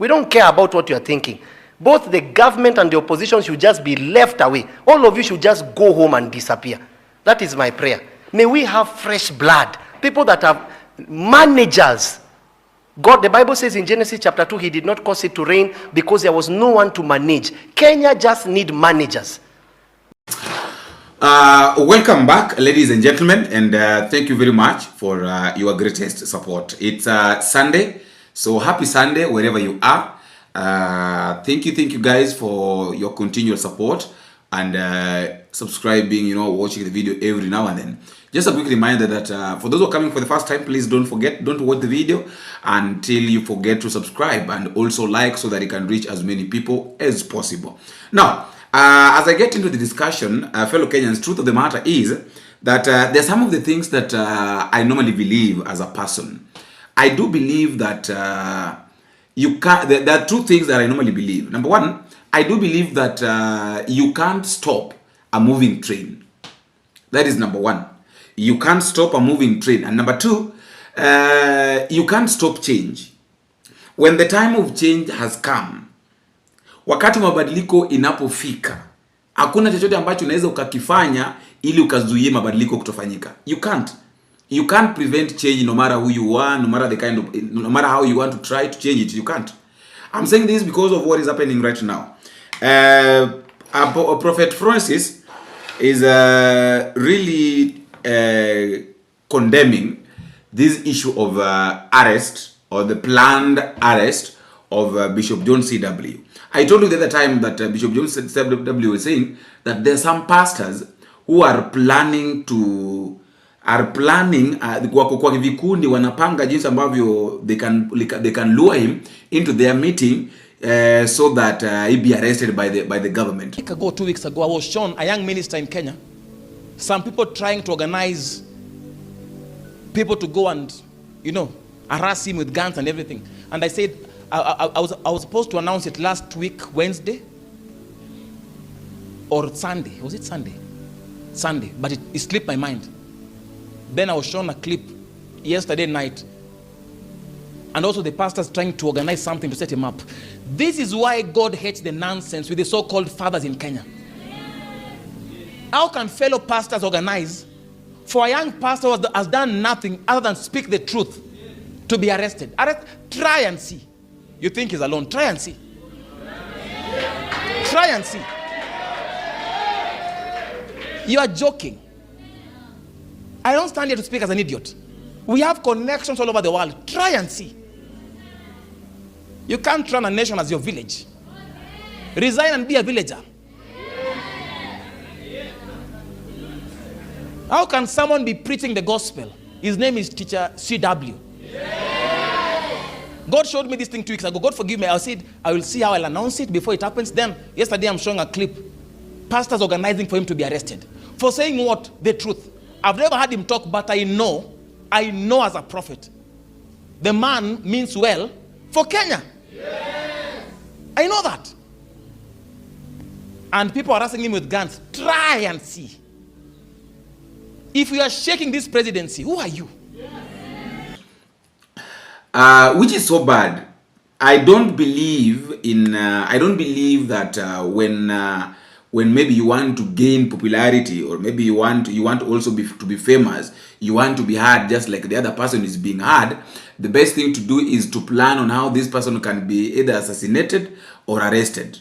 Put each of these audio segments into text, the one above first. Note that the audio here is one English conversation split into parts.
We don't care about what you are thinking. Both the government and the opposition should just be left away. All of you should just go home and disappear. That is my prayer. May we have fresh blood. People that have managers. God, the Bible says in Genesis chapter 2, he did not cause it to rain because there was no one to manage. Kenya just need managers. Welcome back, ladies and gentlemen, and thank you very much for your greatest support. It's Sunday, so happy Sunday wherever you are. Thank you guys for your continual support and subscribing, watching the video every now and then. Just a quick reminder that for those who are coming for the first time, please don't watch the video until you forget to subscribe, and also like so that it can reach as many people as possible. Now, as I get into the discussion, fellow Kenyans, truth of the matter is that there's some of the things that I normally believe as a person. I do believe that there are two things that I normally believe. Number one, I do believe that you can't stop a moving train. That is number one. You can't stop a moving train. And number two, you can't stop change. When the time of change has come, wakati mabadiliko inapofika, hakuna chochote ambacho unaweza ukakifanya ili ukazuie mabadiliko kutofanyika. You can't prevent change no matter who you are, no matter how you want to try to change it. You can't. I'm saying this because of what is happening right now. Prophet Phronesis is really condemning this issue of arrest, or the planned arrest of Bishop John C.W. I told you the other time that Bishop John C.W. was saying that there are some pastors who are planning kwa vikundi wanapanga jinsi ambavyo they can lure him into their meeting so that he be arrested by the government. 2 weeks ago, I was shown a young minister in Kenya, some people trying to organize people to go and harass him with guns and everything. And I said I was supposed to announce it last week, Wednesday or Sunday. Was it Sunday? Sunday, but it slipped my mind. Then I was shown a clip yesterday night, and also the pastors trying to organize something to set him up. This is why God hates the nonsense with the so-called fathers in Kenya. How can fellow pastors organize for a young pastor who has done nothing other than speak the truth to be arrested? Try and see. You think he's alone? Try and see. Try and see. You are joking. I don't stand here to speak as an idiot. We have connections all over the world. Try and see. You can't run a nation as your village. Resign and be a villager. How can someone be preaching the gospel? His name is Teacher CW. God showed me this thing 2 weeks ago. God forgive me. I said, I will see how I'll announce it before it happens. Then, yesterday I'm showing a clip. Pastors organizing for him to be arrested. For saying what? The truth. I've never heard him talk, but I know as a prophet, the man means well for Kenya. Yes. I know that. And people are harassing him with guns. Try and see. If we are shaking this presidency, who are you? Which is so bad. I don't believe that when maybe you want to gain popularity, or maybe you want also to be famous, you want to be heard just like the other person is being heard, the best thing to do is to plan on how this person can be either assassinated or arrested.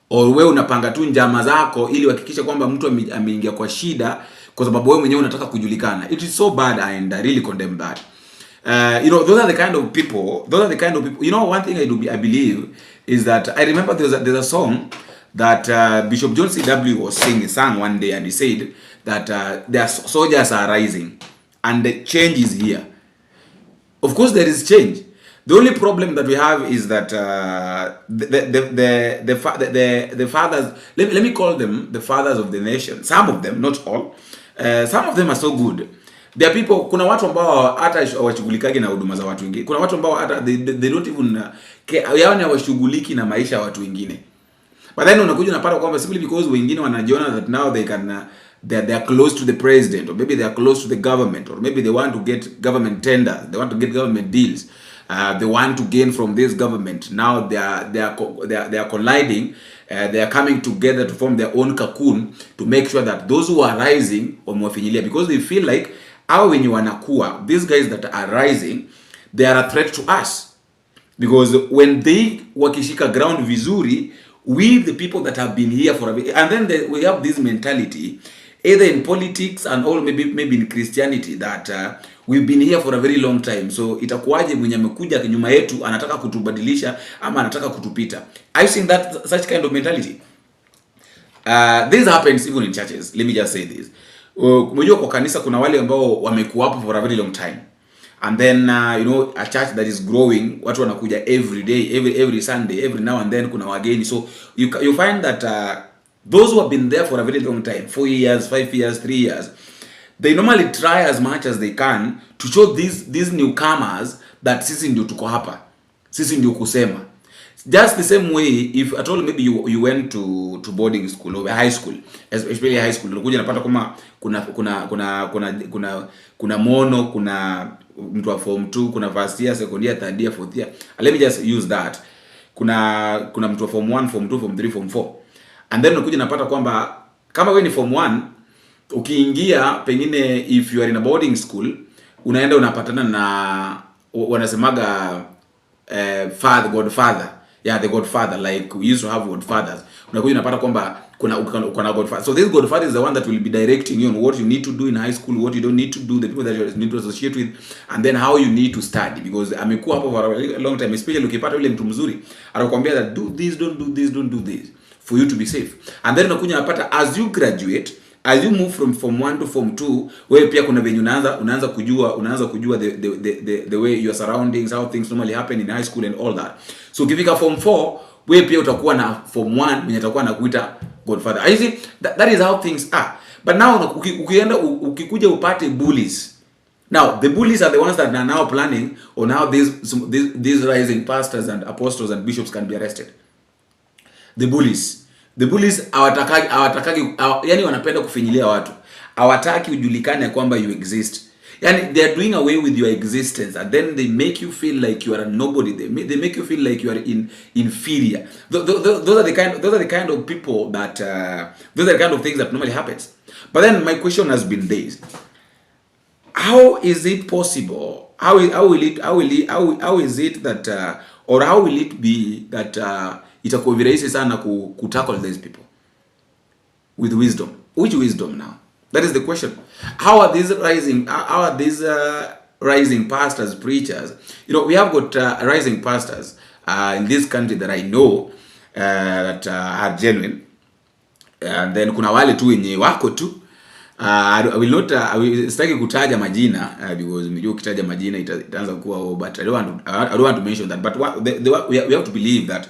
Or wewe unapanga tu njama zako ili uhakikishe kwamba mtu ameingia kwa shida kwa sababu wewe mwenyewe unataka kujulikana. It is so bad, and I really condemn that. Those are the kind of people. One thing I believe is that I remember there's a song that Bishop John C.W. sang one day, and he said that their soldiers are rising and the change is here. Of course there is change. The only problem that we have is that the fathers, let me call them the fathers of the nation. Some of them, not all. Some of them are so good. There are people, kuna watu ambao hata hawashughulikagi na huduma za watu wengine. Kuna watu ambao hata they don't even yaani hawashughuliki na maisha ya watu wengine. But then unakuja unapata kwamba simply because wengine wanajiona that now they can they are close to the president, or maybe they are close to the government, or maybe they want to get government tenders, they want to get government deals. they want to gain from this government. Now they are colliding. They are coming together to form their own cocoon to make sure that those who are rising wamewafinyilia, because they feel like hao wenye wanakuwa, these guys that are rising, they are a threat to us, because when they wakishika ground vizuri, we the people that have been here for a bit, and then we have this mentality either in politics and or maybe in Christianity that we've been here for a very long time, so itakuwaje mwenye amekuja nyuma yetu anataka kutubadilisha ama anataka kutupita. I've seen that such kind of mentality. This happens even in churches. Let me just say this. Unajua kwa kanisa kuna wale ambao wamekuwa hapo for a very long time, and then a church that is growing, watu wanakuja every day, every Sunday, every now and then kuna wageni, so you find that those who have been there for a very long time, 4 years, 5 years, 3 years, they normally try as much as they can to show these newcomers that sisi ndio tuko hapa, sisi ndio kusema. Just the same way, if at all maybe you went to boarding school or high school, especially high school, unakuja napata kama kuna mono, kuna mtu wa form 2, kuna first year, second year, third year, fourth year. Let me just use that. Kuna mtu wa form 1, form 2, form 3, form 4. And then unakuja napata kwamba kama wewe ni form 1, ukiingia pengine if you are in a boarding school, unaenda unapatana na wanasemaga godfather. Yeah, the godfather, like we used to have godfathers. Unakuja unapata kwamba kuna godfather. So this godfather is the one that will be directing you on what you need to do in high school, what you don't need to do, the people that you need to associate with, and then how you need to study, because amekuwa hapo for a long time, especially ukipata yule mtu mzuri atakwambia that do this, don't do this, don't do this, for you to be safe. And then unakuja unapata as you graduate, as you move from form 1 to form 2, wewe pia kuna venye unaanza kujua the way your surroundings, how things normally happen in high school and all that. So ukifika form 4, wewe pia utakuwa na form 1 mwenye atakuwa anakuita godfather. I see that is how things are. But now ukikuja upate bullies. Now the bullies are the ones that are now planning on how these rising pastors and apostles and bishops can be arrested. The bullies hawatakagi, yani wanapenda kufinyilia watu. Hawataki ujulikane kwamba you exist. Yani they are doing away with your existence, and then they make you feel like you are a nobody. They make you feel like you are inferior. Those are the kind of people that those are the kind of things that normally happens. But then my question has been this: how is it possible? How is it that or how will it be that itakuwa virahisi sana tackle these people with wisdom? Which wisdom now? That is the question. How are these rising pastors, preachers? We have got rising pastors in this country that I know that are genuine, and then kuna wale tu wenye wako tu. I will sitaki kutaja majina because ukitaja majina itaanza kuwa, but I don't want to mention that. But we have to believe that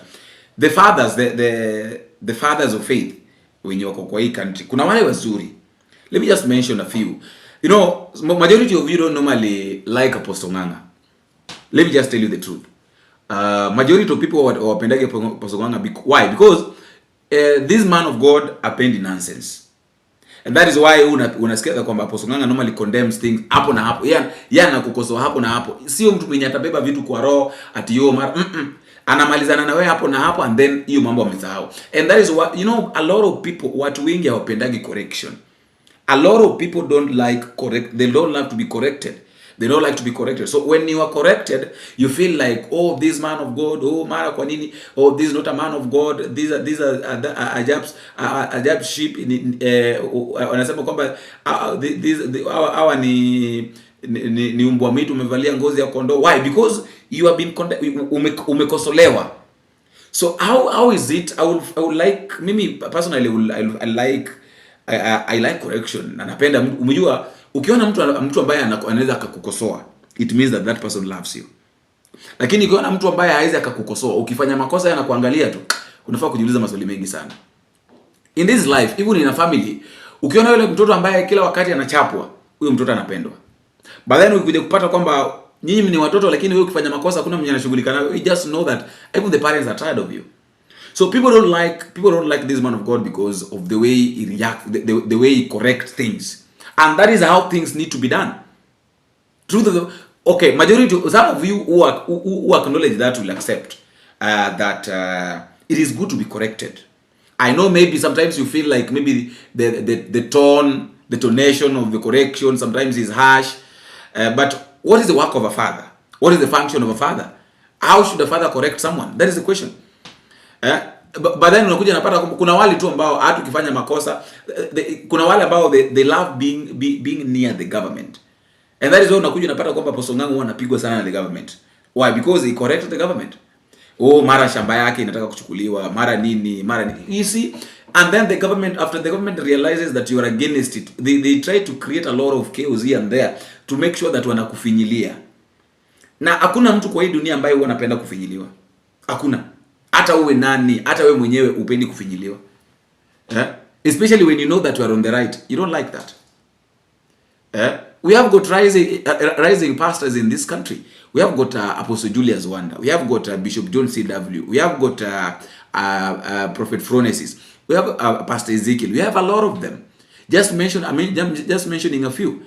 the fathers, the fathers of faith wenye wako kwa hii country, kuna wale wazuri. Let me just mention a few. Majority of you don't normally like Apostle Nganga. Let me just tell you the truth. Majority of people wapendage Apostle Nganga. Why? Because this man of God appendi nonsense. And that is why unasikia kwamba Apostle Nganga normally condemns things hapo na hapo. Yeye anakukosoa hapo na hapo. Sio mtu mwenye atabeba vitu kwa roho ati yo mara anamalizana na wewe hapo na hapo, and then hiyo mambo amesahau. And that is what a lot of people, watu wengi hawapendagi correction. A lot of people don't like they don't like to be corrected. They don't like to be corrected. So when you are corrected, you feel like, oh, this man of God, oh, mara kwa nini, oh, this is not a man of God, these are Ajab's sheep. Wanasema kwamba hawa ni umbwa mwitu umevalia ngozi ya kondoo. Why? Because you have been umekosolewa. So how is it? I would like, mimi personally I like correction. Na napenda, umejua ukiona mtu ambaye anaweza akakukosoa, it means that person loves you. Lakini ukiona mtu ambaye hawezi akakukosoa, ukifanya makosa anakuangalia tu, unafaa kujiuliza maswali mengi sana. In this life, even in a family, ukiona yule mtoto ambaye kila wakati anachapwa, huyo mtoto anapendwa. But then ukikuja kupata kwamba nyinyi ni watoto lakini wewe ukifanya makosa hakuna mwenye anashughulika nayo, you just know that even the parents are tired of you. So people don't like this man of God because of the way he reacts, the way he corrects things. And that is how things need to be done. Okay, majority, some of you who acknowledge that will accept that it is good to be corrected. I know maybe sometimes you feel like maybe the tone, the tonation of the correction sometimes is harsh. But what is the work of a father? What is the function of a father? How should a father correct someone? That is the question. But then unakuja napata kuna wale tu ambao hata ukifanya makosa, kuna wale ambao they love being near the government. And that is why unakuja napata kwamba Apostle Ng'ang'a anapigwa sana na the government. Why? Because he corrected the government. Oh, mara shamba yake inataka kuchukuliwa, mara nini. You see, and then the government, after the government realizes that you are against it, they try to create a lot of chaos here and there to make sure that wanakufinyilia. Na hakuna mtu kwa hii dunia ambaye huwa anapenda kufinyiliwa. Hakuna. Hata uwe nani, hata wewe mwenyewe upendi kufinyiliwa. Especially when you know that you are on the right. You don't like that. We have got rising pastors in this country. We have got Apostle Julius Wanda. We have got Bishop John C.W. We have got Prophet Phronesis. We have Pastor Ezekiel. We have a lot of them. Just mentioning a few.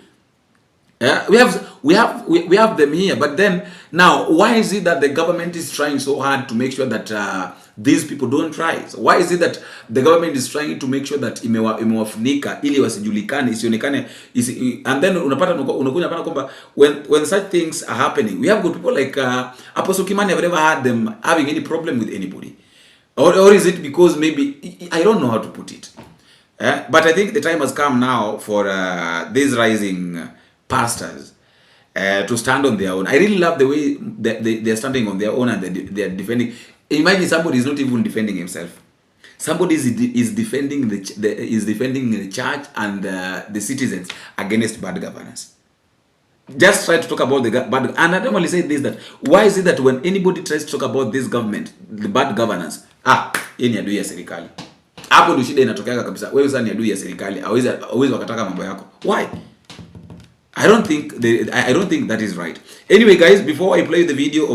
We have them here, but then now why is it that the government is trying so hard to make sure that these people don't rise? Why is it that the government is trying to make sure that imewafunika ili wasijulikane, isionekane, and then unakuja kwamba when such things are happening, we have good people like Apostle Kimani. Have never had them having any problem with anybody, or is it because maybe I don't know how to put it, but I think the time has come now for these rising pastors to stand on their own. I really love the way they are standing on their own and they are defending. Imagine somebody is not even defending himself. Somebody is defending the church and the citizens against bad governance. Just try to talk about the bad, and I don't only say this, that why is it that when anybody tries to talk about this government, the bad governance, yeye ni adui ya serikali. Hapo ndio shida inatokea kabisa. Wewe sasa ni adui ya serikali, hawezi wakataka mambo yako. Why? I don't think that is right. Anyway, guys, before I play the video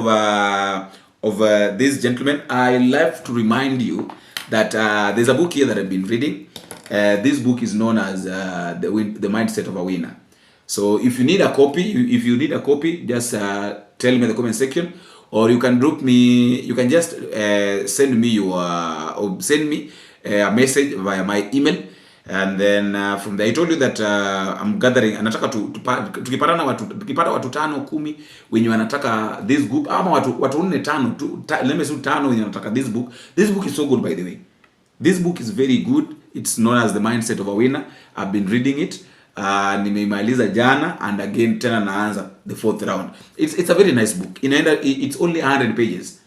of this gentleman, I love to remind you that there's a book here that I've been reading. This book is known as the Mindset of a Winner. So if you need a copy, just tell me in the comment section, or you can drop me. You can just send me a message via my email. And then from there I told you that I'm gathering, anataka tukipata watu 5 10 wenye wanataka this book, ama watu 4 5 let me say 5 wenye wanataka this book. This book is so good, by the way. This book is very good. It's known as The Mindset of a Winner. I've been reading it. Nimeimaliza jana, and again tena naanza the 4th round. It's a very nice book. It's only 100 pages.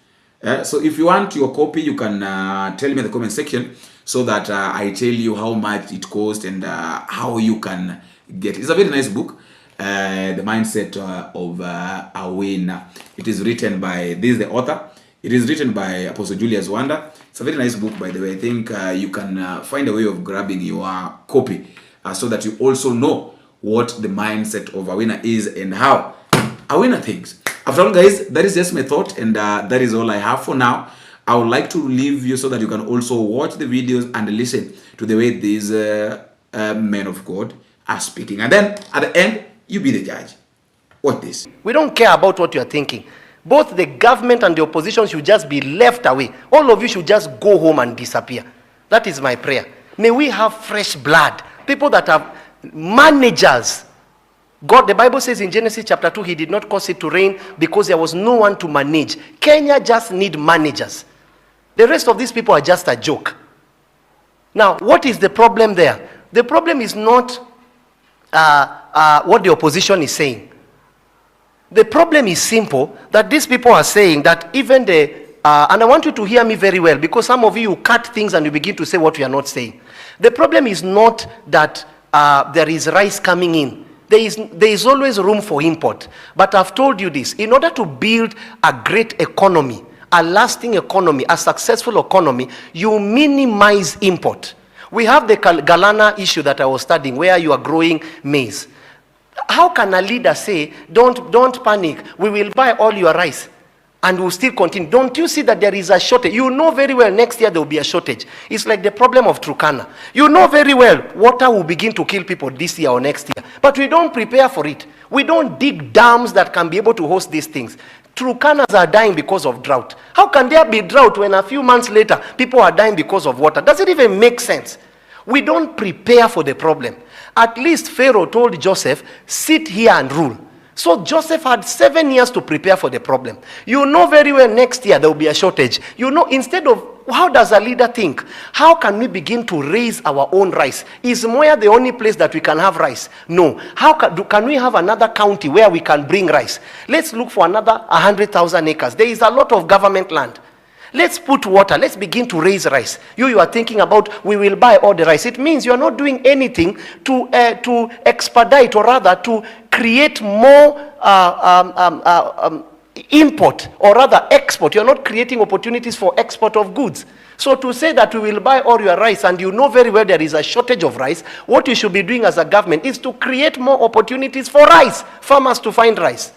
So if you want your copy, you can tell me in the comment section, so that I tell you how much it costs and how you can get it. It's a very nice book, The Mindset of a Winner. It is written by, this is the author. It is written by Apostle Julius Wanda. It's a very nice book, by the way. I think you can find a way of grabbing your copy so that you also know what the mindset of a winner is and how a winner thinks. After all, guys, that is just my thought, and that is all I have for now. I would like to leave you so that you can also watch the videos and listen to the way these men of God are speaking. And then at the end, you be the judge. Watch this. We don't care about what you are thinking. Both the government and the opposition should just be left away. All of you should just go home and disappear. That is my prayer. May we have fresh blood. People that have managers. God, the Bible says in Genesis chapter 2, he did not cause it to rain because there was no one to manage. Kenya just need managers. The rest of these people are just a joke. Now, what is the problem there? The problem is not what the opposition is saying. The problem is simple, that these people are saying that even and I want you to hear me very well, because some of you cut things and you begin to say what we are not saying. The problem is not that there is rice coming in. There is always room for import. But I've told you this, in order to build a great economy, a lasting economy, a successful economy, you minimize import. We have the Galana issue that I was studying, where you are growing maize. How can a leader say, don't panic, we will buy all your rice and we'll still continue? Don't you see that there is a shortage? You know very well next year there will be a shortage. It's like the problem of Turkana. You know very well water will begin to kill people this year or next year, but we don't prepare for it. We don't dig dams that can be able to host these things. Turkanas are dying because of drought. How can there be drought when a few months later people are dying because of water? Does it even make sense? We don't prepare for the problem. At least Pharaoh told Joseph, sit here and rule. So Joseph had 7 years to prepare for the problem. You know very well next year there will be a shortage. You know, instead of, how does a leader think? How can we begin to raise our own rice? Is Moya the only place that we can have rice? No. How can we have another county where we can bring rice? Let's look for another 100,000 acres. There is a lot of government land. Let's put water. Let's begin to raise rice. You are thinking about, we will buy all the rice. It means you are not doing anything to expedite, or rather to create more import, or rather export. You're not creating opportunities for export of goods. So to say that we will buy all your rice and you know very well there is a shortage of rice, what you should be doing as a government is to create more opportunities for rice, farmers to find rice.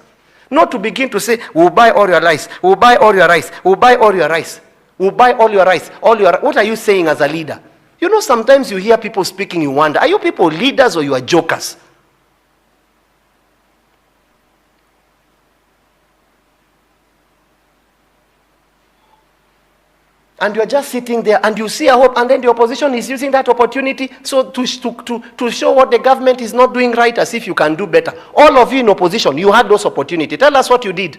Not to begin to say, we'll buy all your rice, we'll buy all your rice, we'll buy all your rice, we'll buy all your rice, all your... What are you saying as a leader? You know, sometimes you hear people speaking, you wonder, are you people leaders or you are jokers? And you're just sitting there and you see a hope, and then the opposition is using that opportunity so to show what the government is not doing right, as if you can do better. All of you in opposition, you had those opportunities. Tell us what you did.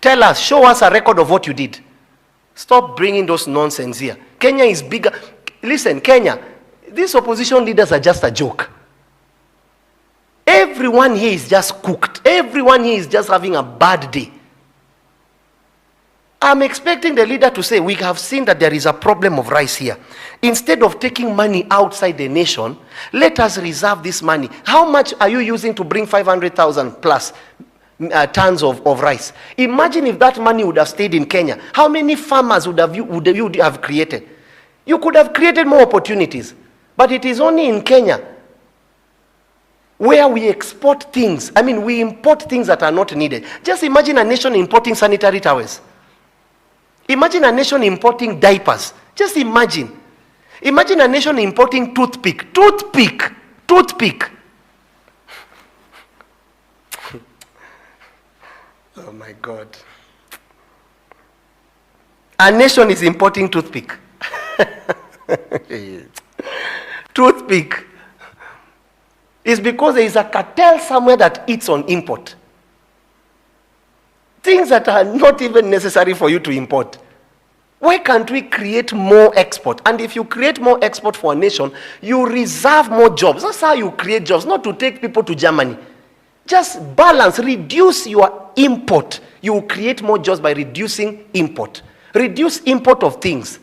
Tell us, show us a record of what you did. Stop bringing those nonsense here. Kenya is bigger. Listen, Kenya, these opposition leaders are just a joke. Everyone here is just cooked. Everyone here is just having a bad day. I'm expecting the leader to say, we have seen that there is a problem of rice here. Instead of taking money outside the nation, let us reserve this money. How much are you using to bring 500,000 plus tons of rice? Imagine if that money would have stayed in Kenya. How many farmers would you have created? You could have created more opportunities. But it is only in Kenya where we export things. I mean, we import things that are not needed. Just imagine a nation importing sanitary towels. Imagine a nation importing diapers. Just imagine. Imagine a nation importing toothpick. Toothpick. Oh my God. A nation is importing toothpick. Toothpick. It's because there is a cartel somewhere that eats on import. Things that are not even necessary for you to import. Why can't we create more export? And if you create more export for a nation, you reserve more jobs. That's how you create jobs, not to take people to Germany. Just balance, reduce your import. You will create more jobs by reducing import. Reduce import of things.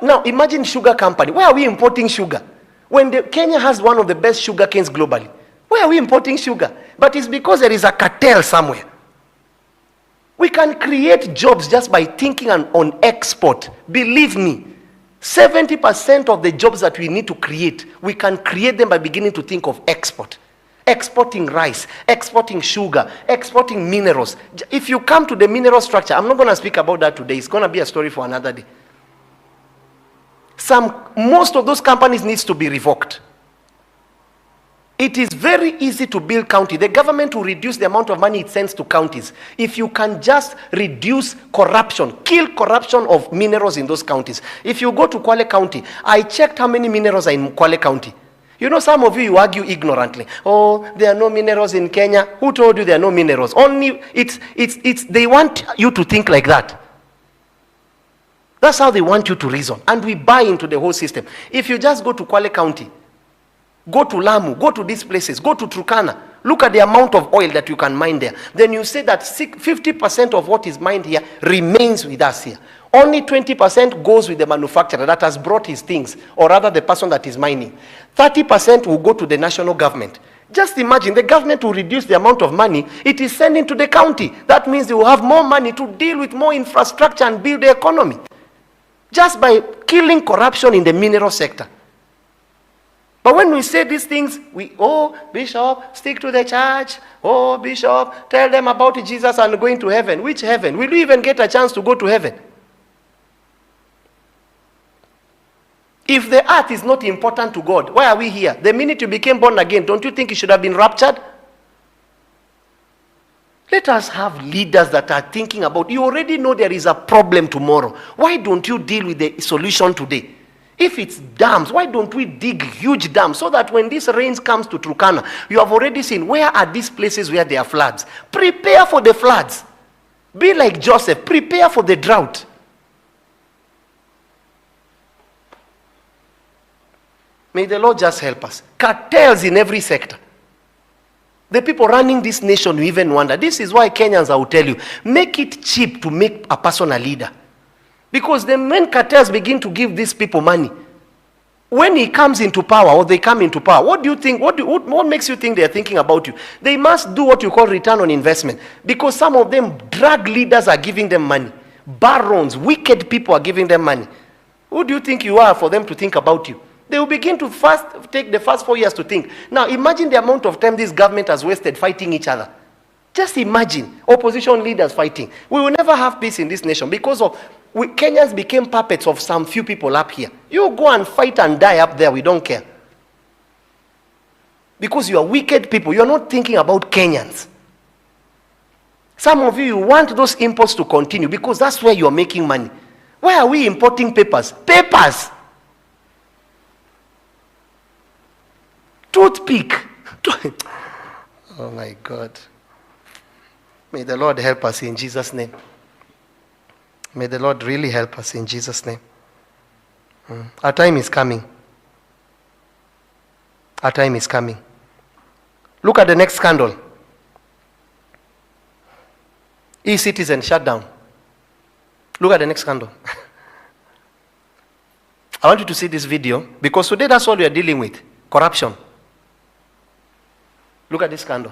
Now imagine sugar company. Why are we importing sugar? When Kenya has one of the best sugar canes globally. Why are we importing sugar? But it's because there is a cartel somewhere. We can create jobs just by thinking on export. Believe me, 70% of the jobs that we need to create, we can create them by beginning to think of export. Exporting rice, exporting sugar, exporting minerals. If you come to the mineral structure, I'm not going to speak about that today. It's going to be a story for another day. Most of those companies needs to be revoked. It is very easy to build county. The government will reduce the amount of money it sends to counties. If you can just reduce corruption, kill corruption of minerals in those counties. If you go to Kwale County, I checked how many minerals are in Kwale County. You know, some of you argue ignorantly. Oh, there are no minerals in Kenya. Who told you there are no minerals? Only, they want you to think like that. That's how they want you to reason. And we buy into the whole system. If you just go to Kwale County, go to Lamu, go to these places, go to Turkana, look at the amount of oil that you can mine there. Then you say that 50% of what is mined here remains with us here. Only 20% goes with the manufacturer that has brought his things, or rather the person that is mining. 30% will go to the national government. Just imagine, the government will reduce the amount of money it is sending to the county. That means they will have more money to deal with more infrastructure and build the economy. Just by killing corruption in the mineral sector. But when we say these things, Bishop, stick to the church. Oh, Bishop, tell them about Jesus and going to heaven. Which heaven? Will you even get a chance to go to heaven? If the earth is not important to God, why are we here? The minute you became born again, don't you think you should have been raptured? Let us have leaders that are thinking about, you already know there is a problem tomorrow. Why don't you deal with the solution today? If it's dams, why don't we dig huge dams so that when this rain comes to Turkana, you have already seen where are these places where there are floods. Prepare for the floods. Be like Joseph, prepare for the drought. May the Lord just help us. Cartels in every sector. The people running this nation, you even wonder. This is why Kenyans, I will tell you, make it cheap to make a person a leader. Because the main cartels begin to give these people money. When he comes into power, or they come into power, what do you think? What makes you think they are thinking about you? They must do what you call return on investment. Because some of them, drug leaders are giving them money. Barons, wicked people are giving them money. Who do you think you are for them to think about you? They will begin to take the first 4 years to think. Now, imagine the amount of time this government has wasted fighting each other. Just imagine opposition leaders fighting. We will never have peace in this nation because Kenyans became puppets of some few people up here. You go and fight and die up there, we don't care. Because you are wicked people. You are not thinking about Kenyans. Some of you want those imports to continue because that's where you are making money. Why are we importing papers? Papers! Toothpick. Oh my God. May the Lord help us in Jesus' name. May the Lord really help us in Jesus' name. Our time is coming. Our time is coming. Look at the next scandal. E-Citizen shut down. Look at the next scandal. I want you to see this video because today that's all we are dealing with. Corruption. Look at this scandal.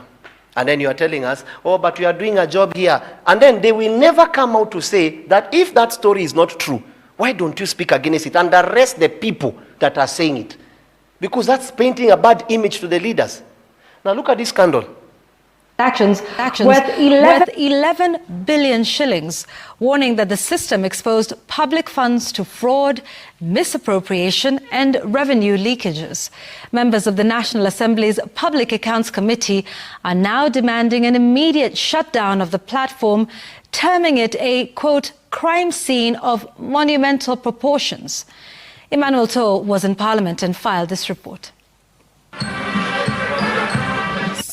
And then you are telling us, oh, but we are doing a job here. And then they will never come out to say that if that story is not true, why don't you speak against it and arrest the people that are saying it? Because that's painting a bad image to the leaders. Now look at this scandal. Actions worth 11 billion shillings, warning that the system exposed public funds to fraud, misappropriation and revenue leakages. Members of the National Assembly's Public Accounts Committee are now demanding an immediate shutdown of the platform, terming it a, quote, crime scene of monumental proportions. Emmanuel To was in Parliament and filed this report.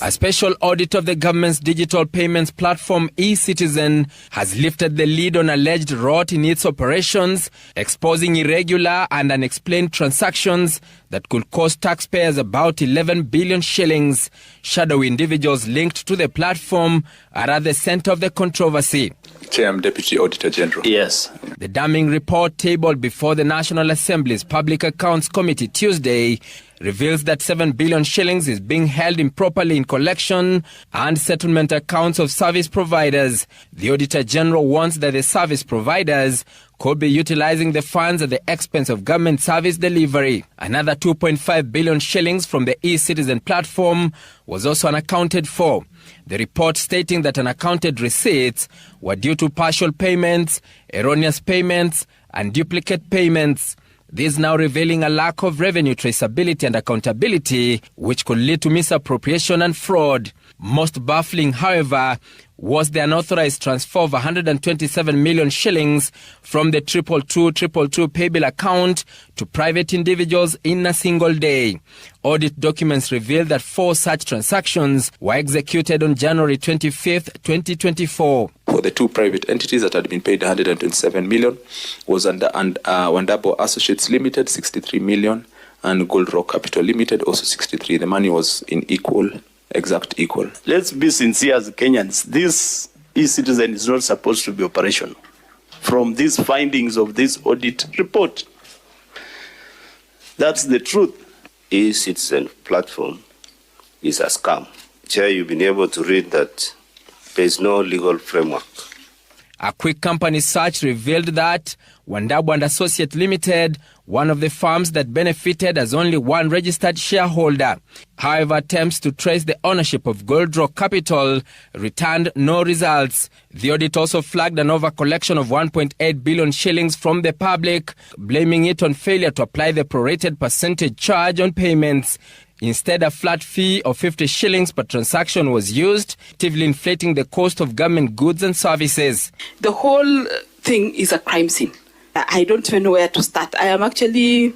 A special audit of the government's digital payments platform e-Citizen has lifted the lid on alleged rot in its operations, exposing irregular and unexplained transactions that could cost taxpayers about 11 billion shillings. Shadowy individuals linked to the platform are at the center of the controversy. Chair, I'm Deputy Auditor General. Yes. The damning report tabled before the National Assembly's Public Accounts Committee Tuesday reveals that 7 billion shillings is being held improperly in collection and settlement accounts of service providers. The Auditor General warns that the service providers could be utilizing the funds at the expense of government service delivery. Another 2.5 billion shillings from the e-Citizen platform was also unaccounted for. The report stating that unaccounted receipts were due to partial payments, erroneous payments, and duplicate payments. This now revealing a lack of revenue traceability and accountability, which could lead to misappropriation and fraud. Most baffling, however, was the unauthorized transfer of 127 million shillings from the 22222 paybill account to private individuals in a single day. Audit documents reveal that 4 such transactions were executed on January 25th, 2024. For the 2 private entities that had been paid 127 million was Wandabo Associates Limited, 63 million, and Gold Rock Capital Limited, also 63. The money was in exact equal. Let's be sincere as Kenyans. This e-Citizen is not supposed to be operational. From these findings of this audit report, that's the truth. E-Citizen platform is a scam. Chair, you've been able to read that there is no legal framework. A quick company search revealed that Wandabu and Associate Limited, one of the firms that benefited, has only one registered shareholder. However, attempts to trace the ownership of Gold Rock Capital returned no results. The audit also flagged an over-collection of 1.8 billion shillings from the public, blaming it on failure to apply the prorated percentage charge on payments. Instead, a flat fee of 50 shillings per transaction was used, actively inflating the cost of government goods and services. The whole thing is a crime scene. I don't even know where to start. I am actually,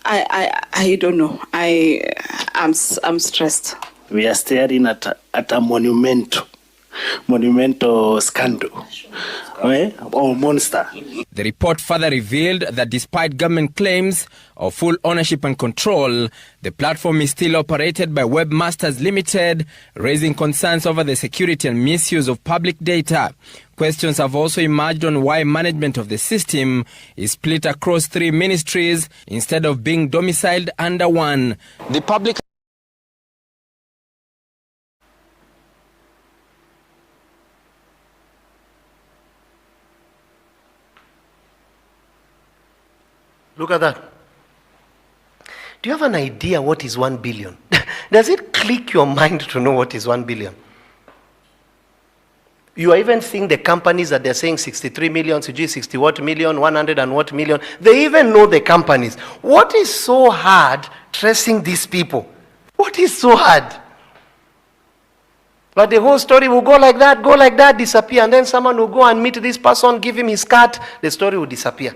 I don't know. I'm stressed. We are staring at a monumental scandal. Or monster. The report further revealed that despite government claims of full ownership and control, the platform is still operated by Webmasters Limited, raising concerns over the security and misuse of public data. Questions have also emerged on why management of the system is split across 3 ministries instead of being domiciled under one. The public Look at that. Do you have an idea what is 1 billion? Does it click your mind to know what is 1 billion? You are even seeing the companies that they're saying 63 million, 60 what million, 100 and what million. They even know the companies. What is so hard tracing these people? What is so hard? But the whole story will go like that, disappear. And then someone will go and meet this person, give him his card, the story will disappear.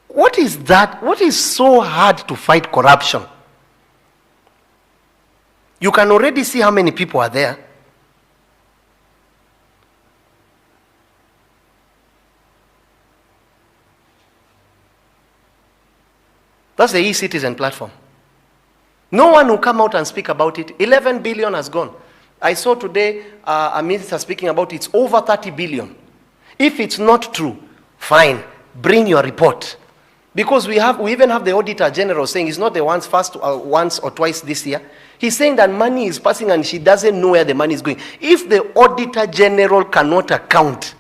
What is that? What is so hard to fight corruption? You can already see how many people are there. That's the e-citizen platform. No one will come out and speak about it. 11 billion has gone. I saw today a minister speaking about it's over 30 billion. If it's not true, fine. Bring your report. Because we even have the Auditor General saying it's not the once or twice this year. He's saying that money is passing and she doesn't know where the money is going. If the Auditor General cannot account,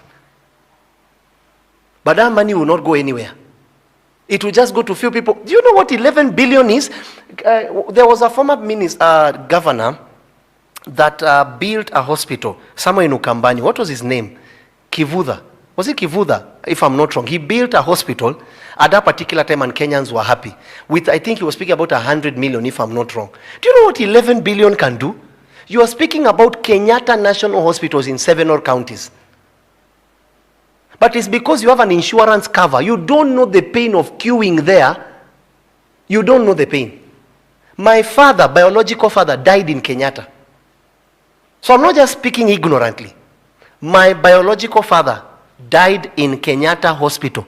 but that money will not go anywhere. It will just go to few people. Do you know what 11 billion is? There was a former governor that built a hospital somewhere in Ukambani. What was his name? Kivutha. Was it Kivutha, if I'm not wrong? He built a hospital at that particular time and Kenyans were happy. I think he was speaking about 100 million, if I'm not wrong. Do you know what 11 billion can do? You are speaking about Kenyatta National Hospitals in 7 other counties. But it's because you have an insurance cover. You don't know the pain of queuing there. You don't know the pain. My father, biological father, died in Kenyatta. So I'm not just speaking ignorantly. My biological father died in Kenyatta Hospital.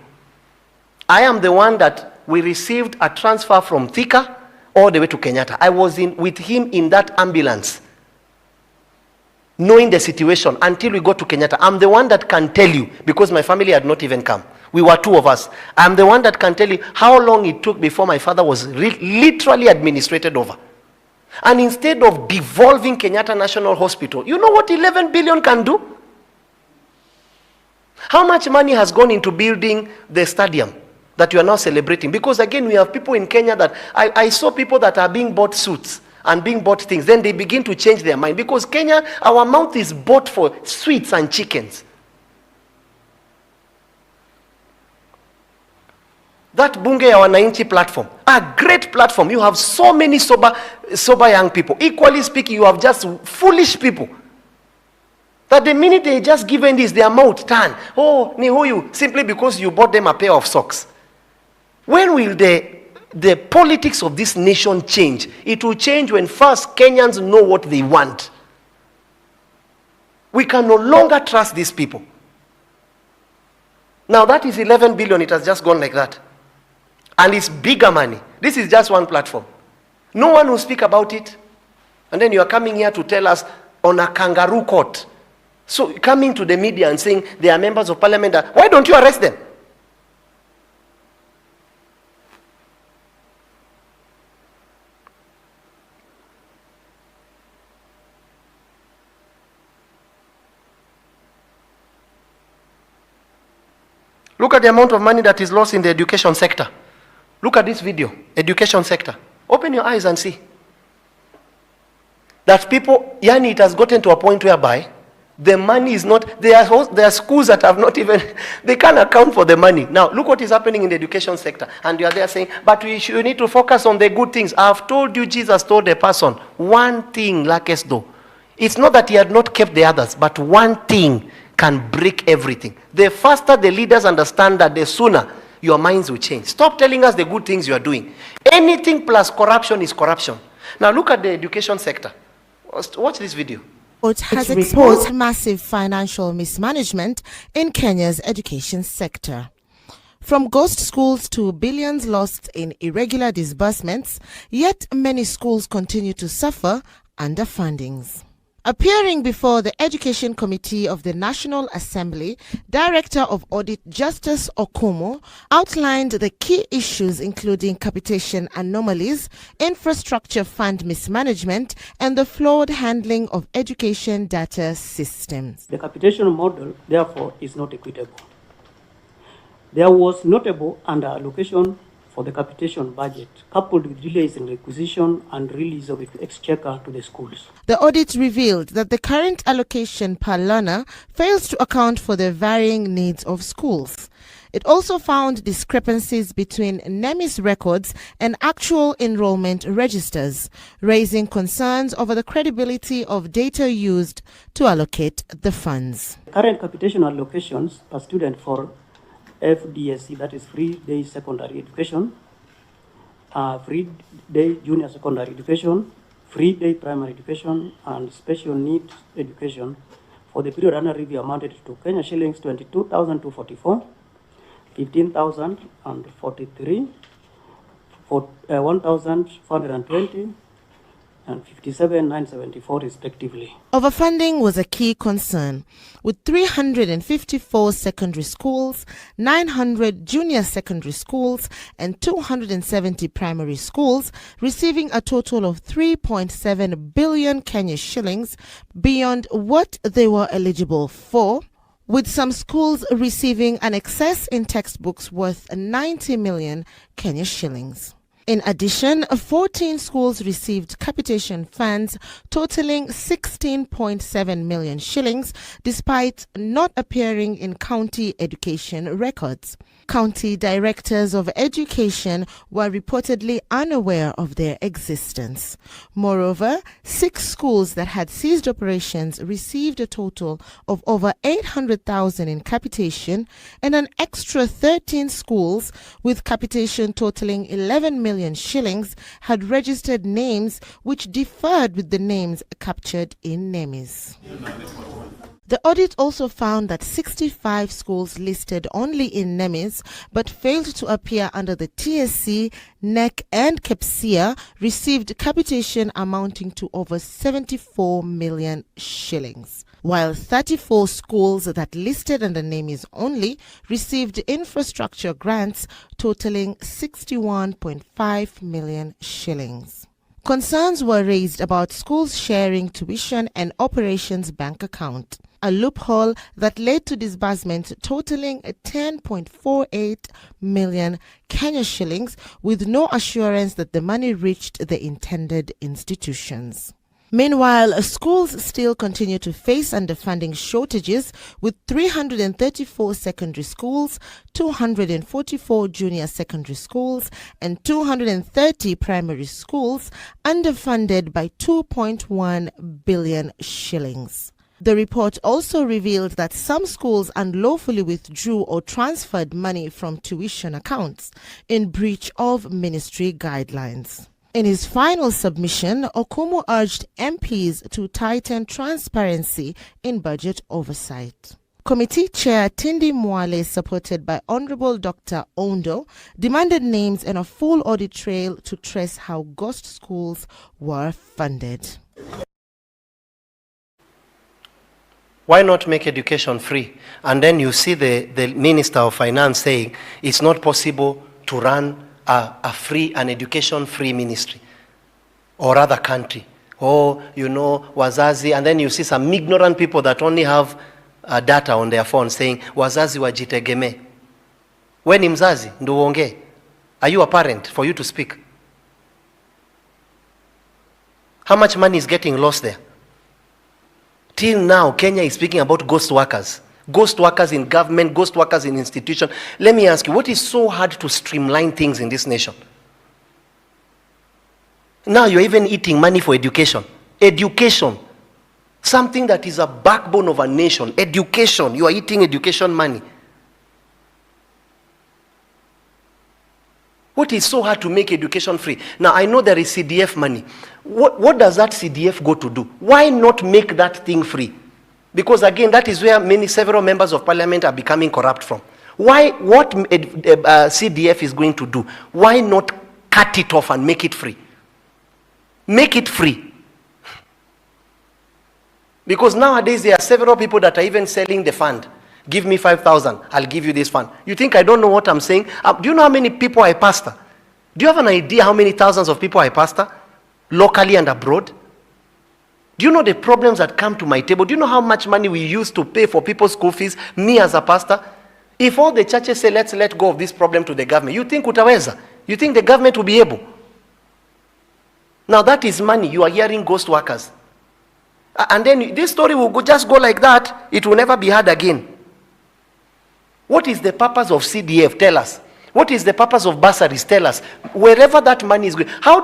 I am the one that we received a transfer from Thika all the way to Kenyatta. I was with him in that ambulance, knowing the situation until we got to Kenyatta. I'm the one that can tell you, because my family had not even come. We were 2 of us. I'm the one that can tell you how long it took before my father was literally administrated over. And instead of devolving Kenyatta National Hospital, you know what 11 billion can do? How much money has gone into building the stadium that you are now celebrating? Because again, we have people in Kenya that, I saw people that are being bought suits and being bought things. Then they begin to change their mind. Because Kenya, our mouth is bought for sweets and chickens. That Bunge ya Wananchi platform, a great platform. You have so many sober young people. Equally speaking, you have just foolish people. That the minute they just given this, their mouth turn. Oh, ni huyu, simply because you bought them a pair of socks. When will the politics of this nation change? It will change when first Kenyans know what they want. We can no longer trust these people. Now that is 11 billion, it has just gone like that. And it's bigger money. This is just one platform. No one will speak about it. And then you are coming here to tell us on a kangaroo court. So coming to the media and saying they are members of parliament, why don't you arrest them? Look at the amount of money that is lost in the education sector. Look at this video, education sector. Open your eyes and see. That people, yani it has gotten to a point whereby the money is not, there are schools that have not even, they can't account for the money. Now, look what is happening in the education sector. And you are there saying, but we need to focus on the good things. I've told you, Jesus told a person, one thing, lackest though. It's not that he had not kept the others, but one thing can break everything. The faster the leaders understand that, the sooner your minds will change. Stop telling us the good things you are doing. Anything plus corruption is corruption. Now look at the education sector. Watch this video. It has exposed massive financial mismanagement in Kenya's education sector. From ghost schools to billions lost in irregular disbursements, yet many schools continue to suffer underfundings. Appearing before the Education Committee of the National Assembly, Director of Audit Justice Okumu outlined the key issues including capitation anomalies, infrastructure fund mismanagement, and the flawed handling of education data systems. The capitation model, therefore, is not equitable. There was notable under-allocation for the capitation budget, coupled with delays in requisition and release of exchequer to the schools. The audit revealed that the current allocation per learner fails to account for the varying needs of schools. It also found discrepancies between NEMIS records and actual enrollment registers, raising concerns over the credibility of data used to allocate the funds. Current capitation allocations per student for FDSC, that is free day secondary education, free day junior secondary education, free day primary education, and special needs education for the period under review amounted to Kenya shillings 22,244, 15,043, 1,420, and 57,974 respectively. Overfunding was a key concern, with 354 secondary schools, 900 junior secondary schools, and 270 primary schools receiving a total of 3.7 billion Kenya shillings beyond what they were eligible for, with some schools receiving an excess in textbooks worth 90 million Kenya shillings. In addition, 14 schools received capitation funds totaling 16.7 million shillings despite not appearing in county education records. County directors of education were reportedly unaware of their existence. Moreover, 6 schools that had ceased operations received a total of over 800,000 in capitation, and an extra 13 schools with capitation totaling 11 million shillings had registered names which differed with the names captured in NEMIS. The audit also found that 65 schools listed only in NEMIS but failed to appear under the TSC, NEC and KEPSIA received capitation amounting to over 74 million shillings, while 34 schools that listed under NEMIS only received infrastructure grants totaling 61.5 million shillings. Concerns were raised about schools sharing tuition and operations bank account, a loophole that led to disbursement totaling 10.48 million Kenya shillings with no assurance that the money reached the intended institutions. Meanwhile, schools still continue to face underfunding shortages, with 334 secondary schools, 244 junior secondary schools, and 230 primary schools underfunded by 2.1 billion shillings. The report also revealed that some schools unlawfully withdrew or transferred money from tuition accounts in breach of ministry guidelines. In his final submission, Okumu urged MPs to tighten transparency in budget oversight. Committee Chair Tindi Mwale, supported by Honorable Dr. Ondo, demanded names and a full audit trail to trace how ghost schools were funded. Why not make education free? And then you see the Minister of Finance saying it's not possible to run an education-free ministry or other country. Or, wazazi, and then you see some ignorant people that only have data on their phone saying, wazazi wajitegeme. We ni mzazi, ndo uongee. Are you a parent for you to speak? How much money is getting lost there? Till now, Kenya is speaking about ghost workers. Ghost workers in government, ghost workers in institution. Let me ask you, what is so hard to streamline things in this nation? Now you're even eating money for education. Education. Something that is a backbone of a nation. Education. You are eating education money. What is so hard to make education free? Now I know there is CDF money. What does that CDF go to do? Why not make that thing free? Because again, that is where several members of parliament are becoming corrupt from. What CDF is going to do? Why not cut it off and make it free? Make it free. Because nowadays there are several people that are even selling the fund. Give me 5,000, I'll give you this fund. You think I don't know what I'm saying? Do you know how many people I pastor? Do you have an idea how many thousands of people I pastor? Locally and abroad? Do you know the problems that come to my table? Do you know how much money we use to pay for people's school fees? Me as a pastor? If all the churches say, let's let go of this problem to the government, you think utaweza? You think the government will be able? Now that is money. You are hearing ghost workers. And then this story will just go like that. It will never be heard again. What is the purpose of CDF? Tell us. What is the purpose of bursaries? Tell us. Wherever that money is going, how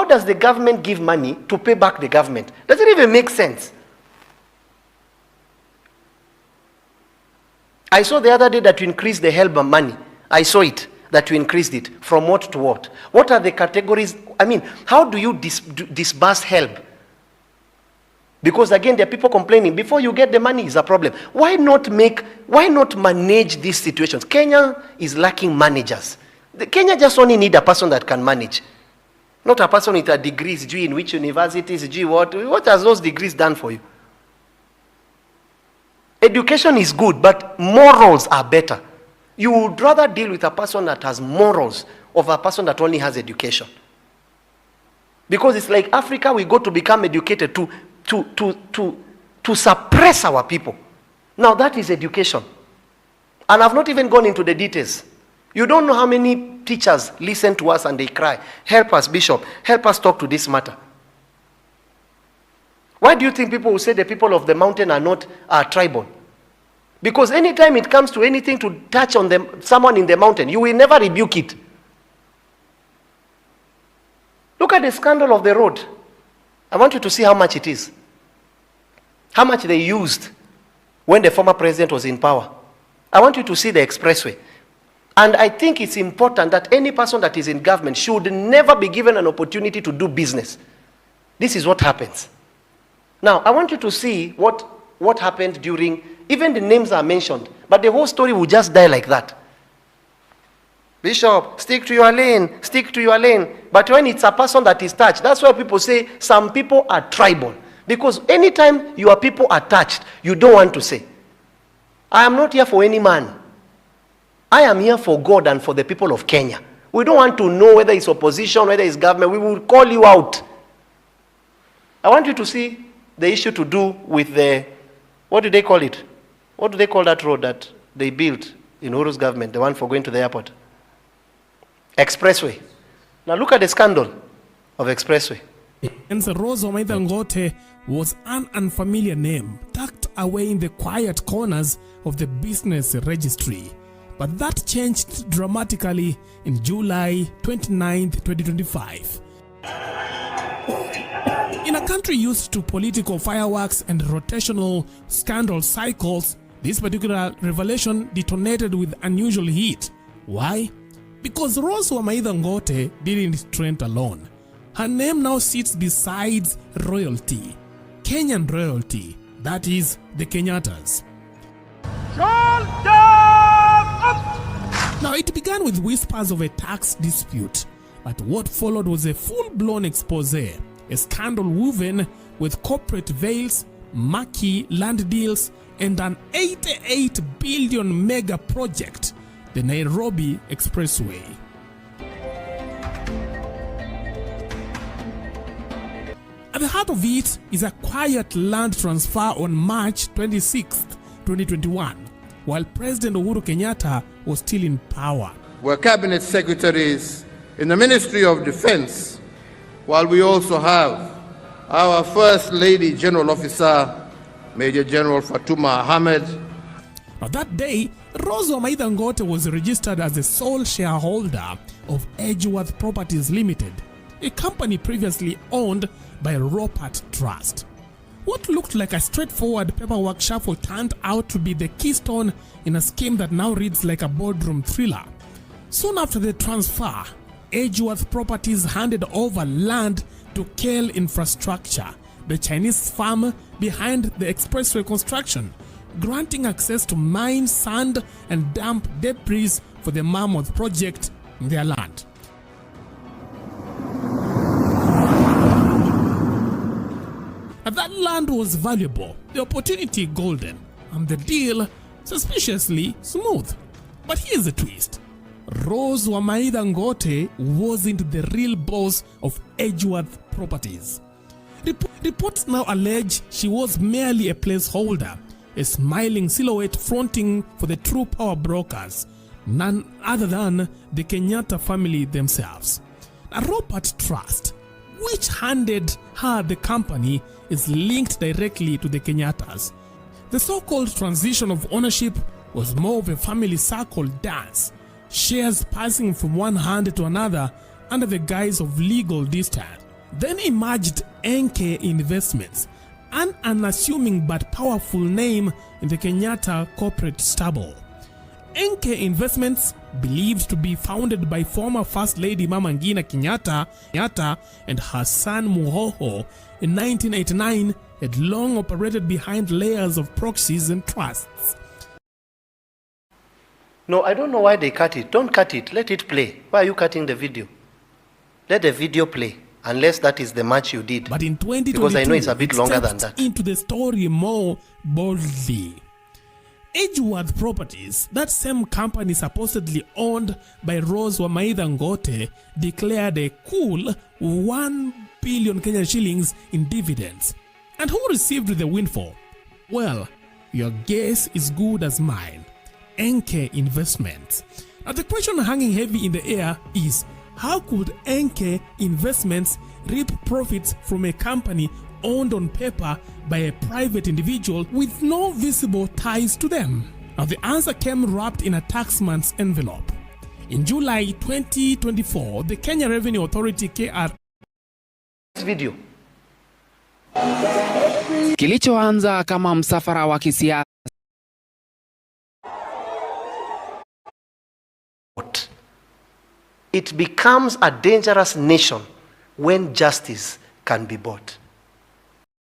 does the government give money to pay back the government? Does it even make sense? I saw the other day that you increased the help money. I saw it, that you increased it. From what to what? What are the categories? I mean, how do you disburse help? Because again, there are people complaining, before you get the money is a problem. Why not manage these situations? Kenya is lacking managers. Kenya just only need a person that can manage. Not a person with a degrees, in which universities, what has those degrees done for you? Education is good, but morals are better. You would rather deal with a person that has morals over a person that only has education. Because it's like Africa, we go to become educated to suppress our people. Now that is education. And I've not even gone into the details. You don't know how many teachers listen to us and they cry, help us, Bishop, help us talk to this matter. Why do you think people will say the people of the mountain are not tribal? Because anytime it comes to anything to touch on someone in the mountain, you will never rebuke it. Look at the scandal of the road. I want you to see how much it is. How much they used when the former president was in power. I want you to see the expressway. And I think it's important that any person that is in government should never be given an opportunity to do business. This is what happens. Now, I want you to see what happened during, even the names are mentioned, but the whole story will just die like that. Bishop, stick to your lane, stick to your lane. But when it's a person that is touched, that's why people say some people are tribal. Because anytime your people are touched, you don't want to say, I am not here for any man. I am here for God and for the people of Kenya. We don't want to know whether it's opposition, whether it's government. We will call you out. I want you to see the issue to do with the, what do they call it? What do they call that road that they built in Ruto'S government, the one for going to the airport? Expressway. Now look at the scandal of Expressway. And Rose Omaitha Ngote was an unfamiliar name tucked away in the quiet corners of the business registry. But that changed dramatically in July 29, 2025. In a country used to political fireworks and rotational scandal cycles, this particular revelation detonated with unusual heat. Why? Because Rose Omaitha Ngote didn't trend alone. Her name now sits beside royalty, Kenyan royalty, that is, the Kenyattas. Now, it began with whispers of a tax dispute, but what followed was a full-blown expose, a scandal woven with corporate veils, murky land deals, and an 88 billion mega project, the Nairobi Expressway. At the heart of it is a quiet land transfer on March 26, 2021, while President Uhuru Kenyatta was still in power. Were cabinet secretaries in the Ministry of Defense, while we also have our First Lady General Officer, Major General Fatuma Ahmed. Now that day, Rose Wamaitha Ngote was registered as the sole shareholder of Edgeworth Properties Limited, a company previously owned by Ruto'S Trust. What looked like a straightforward paperwork shuffle turned out to be the keystone in a scheme that now reads like a boardroom thriller. Soon after the transfer, Edgeworth Properties handed over land to Kale Infrastructure, the Chinese firm behind the Expressway construction, granting access to mine, sand, and dump debris for the Mammoth project in their land. That land was valuable, the opportunity golden, and the deal suspiciously smooth. But here's the twist. Rose Wamaitha Ngote wasn't the real boss of Edgeworth Properties. Reports now allege she was merely a placeholder, a smiling silhouette fronting for the true power brokers, none other than the Kenyatta family themselves. A Ruto'S Trust, which handed her the company, is linked directly to the Kenyattas. The so-called transition of ownership was more of a family circle dance, shares passing from one hand to another under the guise of legal distance. Then emerged NK Investments, an unassuming but powerful name in the Kenyatta corporate stable. NK Investments, believed to be founded by former First Lady Mama Ngina Kenyatta and her son Muhoho in 1989, had long operated behind layers of proxies and trusts. No, I don't know why they cut it. Don't cut it. Let it play. Why are you cutting the video? Let the video play, unless that is the match you did. But in 2022, because I know it's a bit longer than that. Into the story more boldly. Edgeworth Properties, that same company supposedly owned by Rose Wamaitha Ngote, declared a cool 1 billion Kenyan shillings in dividends. And who received the windfall? Well, your guess is good as mine. NK Investments. Now the question hanging heavy in the air is, how could NK Investments reap profits from a company owned on paper by a private individual with no visible ties to them? Now the answer came wrapped in a taxman's envelope. In July 2024, the Kenya Revenue Authority KR video. Kilichoanza kama msafara wa kisiasa It becomes a dangerous nation when justice can be bought.